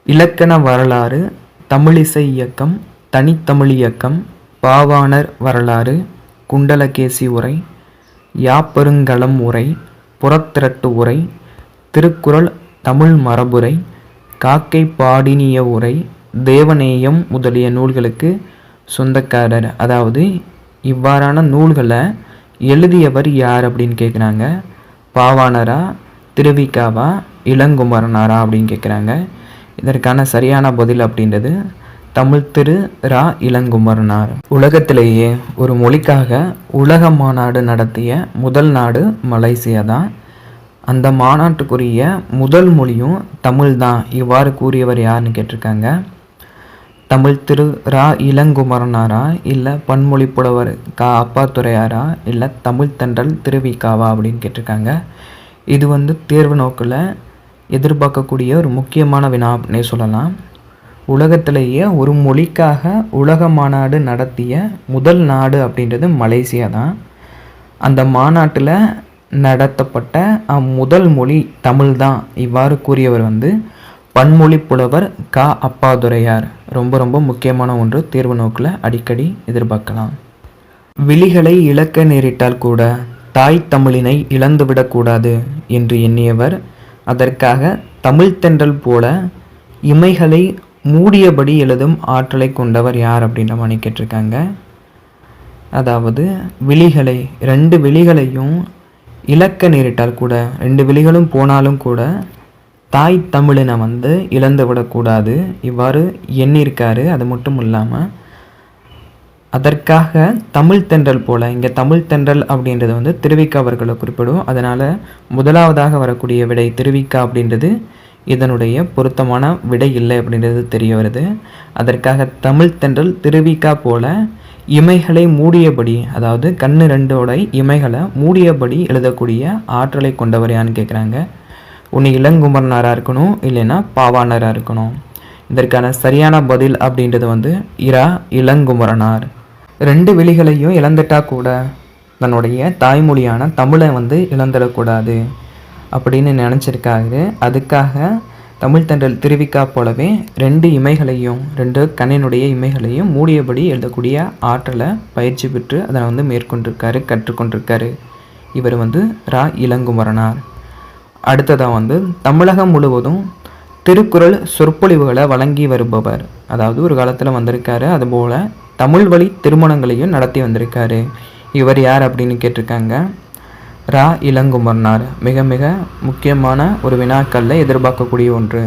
இலக்கண வரலாறு, தமிழிசை இயக்கம், தனித்தமிழ் இயக்கம், பாவாணர் வரலாறு, குண்டலகேசி உரை, யாப்பருங்கலம் உரை, புறத்திரட்டு உரை, திருக்குறள் தமிழ் மரபுரை, காக்கை பாடினிய உரை, தேவநேயம் முதலிய நூல்களுக்கு சொந்தக்காரர். அதாவது இவ்வாறான நூல்களை எழுதியவர் யார் அப்படின்னு கேட்குறாங்க. பாவாணரா, திருவிக்காவா, இளங்குமரனாரா அப்படின்னு கேட்குறாங்க. இதற்கான சரியான பதில் அப்படின்றது தமிழ் திரு ரா இளங்குமரனார். உலகத்திலேயே ஒரு மொழிக்காக உலக மாநாடு நடத்திய முதல் நாடு மலேசியா தான். அந்த மாநாட்டுக்குரிய முதல் மொழியும் தமிழ் தான். இவ்வாறு கூறியவர் யாருன்னு கேட்டிருக்காங்க. தமிழ் திரு ரா இளங்குமரனாரா, இல்லை பன்மொழி புலவர் கா அப்பாத்துரையாரா, இல்லை தமிழ் தென்றல் திருவிக்காவா அப்படின்னு கேட்டிருக்காங்க. இது தேர்வு நோக்கில் எதிர்பார்க்கக்கூடிய ஒரு முக்கியமான வினா அப்படின்னே சொல்லலாம். உலகத்திலேயே ஒரு மொழிக்காக உலக மாநாடு நடத்திய முதல் நாடு அப்படின்றது மலேசியா தான். அந்த மாநாட்டில் நடத்தப்பட்ட முதல் மொழி தமிழ் தான். இவ்வாறு கூறியவர் பன்மொழி புலவர் கா அப்பாதுரையார். ரொம்ப ரொம்ப முக்கியமான ஒன்று, தேர்வு நோக்கில் அடிக்கடி எதிர்பார்க்கலாம். விழிகளை இழக்க நேரிட்டால் கூட தாய் தமிழினை இழந்துவிடக்கூடாது என்று எண்ணியவர். அதற்காக தமிழ் தென்றல் போல இமைகளை மூடியபடி எழுதும் ஆற்றலை கொண்டவர் யார் அப்படின்ற மாதிரி கேட்டிருக்காங்க. அதாவது விழிகளை, 2 விழிகளையும் இழக்க நேரிட்டால் கூட, 2 விழிகளும் போனாலும் கூட தாய் தமிழினை இழந்து விடக்கூடாது இவ்வாறு எண்ணியிருக்காரு. அது மட்டும் இல்லாமல் அதற்காக தமிழ் தென்றல் போல, இங்கே தமிழ் தென்றல் அப்படின்றது திருவிக்கா அவர்களை குறிப்பிடும். அதனால் முதலாவதாக வரக்கூடிய விடை திருவிக்கா அப்படின்றது இதனுடைய பொருத்தமான விடை இல்லை அப்படின்றது தெரிய வருது. அதற்காக தமிழ் தென்றல் திருவிக்கா போல இமைகளை மூடியபடி, அதாவது கண்ணு 2ஓட இமைகளை மூடியபடி எழுதக்கூடிய ஆற்றலை கொண்டவர் யான்னு கேட்குறாங்க. ஒன்று இளங்குமரனாராக இருக்கணும், இல்லைன்னா பாவாணராக இருக்கணும். இதற்கான சரியான பதில் அப்படின்றது இரா இளங்குமரனார். 2 விழிகளையும் இழந்துட்டா கூட தன்னுடைய தாய்மொழியான தமிழை இழந்துடக்கூடாது அப்படின்னு நினச்சிருக்காரு. அதுக்காக தமிழ் தென்றல் திருவிக்கா போலவே 2 இமைகளையும், 2 கண்ணினுடைய இமைகளையும் மூடியபடி எழுதக்கூடிய ஆற்றலை பயிற்சி பெற்று அதை மேற்கொண்டிருக்காரு, கற்றுக்கொண்டிருக்காரு. இவர் ரா இளங்குமரனார். அடுத்ததாக தமிழகம் முழுவதும் திருக்குறள் சொற்பொழிவுகளை வழங்கி வருபவர். அதாவது ஒரு காலத்தில் வந்திருக்காரு. அதுபோல் தமிழ் வழி திருமணங்களையும் நடத்தி வந்திருக்காரு. இவர் யார் அப்படின்னு கேட்டிருக்காங்க. ரா இளங்குமரனார். மிக மிக முக்கியமான ஒரு வினாக்களில் எதிர்பார்க்கக்கூடிய ஒன்று.